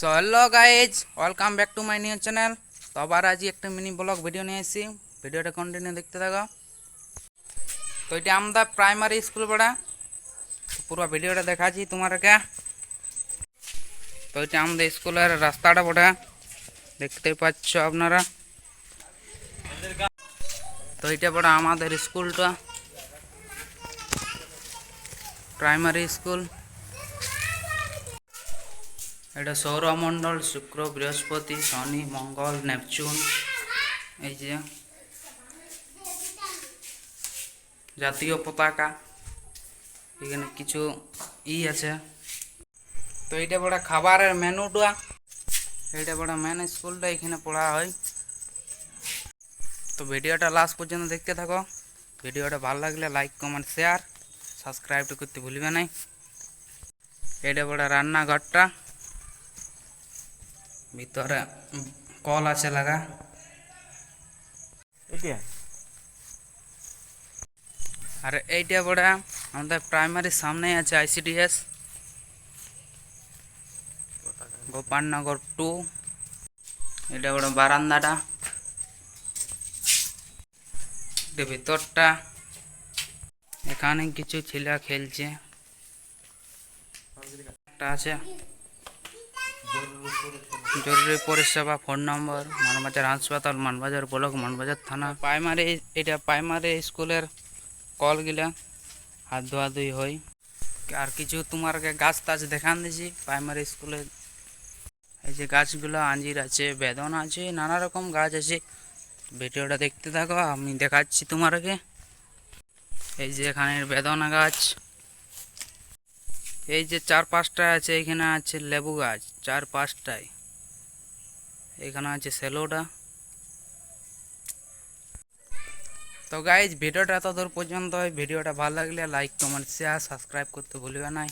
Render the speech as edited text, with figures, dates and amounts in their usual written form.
So hello guys, welcome back to my new channel. তো আবার আজ একটা মিনি ব্লগ ভিডিও নিয়ে এসেছি। ভিডিওটা কন্টিনিউ দেখতে থাকো। তো এটা আমাদের প্রাইমারি স্কুল পড়া, পুরো ভিডিওটা দেখাচ্ছি তোমাদেরকে। তো এটা আমাদের স্কুলের রাস্তাটা পড়া, দেখতে পাচ্ছ আপনারা। তো এটা পড়া আমাদের স্কুলটা, প্রাইমারি স্কুল। এটা সৌরমণ্ডল, শুক্র, বৃহস্পতি, শনি, মঙ্গল, নেপচুন, এই যে জাতীয় পতাকা, এখানে কিছু আছে। তো এইটা বড় খাবারের মেনুটা, এইটা বড় মেন স্কুলটা, এখানে পড়া হয়। তো ভিডিওটা লাস্ট পর্যন্ত দেখতে থাকো। ভিডিওটা ভালো লাগলে লাইক, কমেন্ট, শেয়ার, সাবস্ক্রাইবটা করতে ভুলবে না। এইটা বড় রান্নাঘরটা, ভিতরে কল আছে লাগা। আর এইটা বড় আমাদের প্রাইমারির সামনে আছে আইসিডিএস গোপালনগর 2। এটা বড় বারান্দাটা, এটা ভিতরটা। এখানে কিছু ছেলে খেলছে, একটা আছে জরুরি পরিষেবা, ফোন নম্বর মানবাজার হাসপাতাল, মানবাজার ব্লক, মানবাজার থানা। প্রাইমারি, এটা প্রাইমারি স্কুলের কলগুলা হাত ধোয়াধুই হয়। আর কিছু তোমারকে গাছ টাছ দেখান দিছি প্রাইমারি স্কুলে। এই যে গাছগুলো আঞ্জির আছে, বেদন আছে, নানা রকম গাছ আছে। ভিডিওটা দেখতে থাকো, আমি দেখাচ্ছি তোমারকে। এই যে এখানে বেদনা গাছ, এই যে 4-5টা আছে। এখানে আছে লেবু গাছ 4-5টায়। এখানে আছে সেলোটা। তো গাইজ, ভিডিওটা এত দূর পর্যন্ত। ভিডিওটা ভালো লাগলে লাইক, কমেন্ট, শেয়ার, সাবস্ক্রাইব করতে ভুলবে না।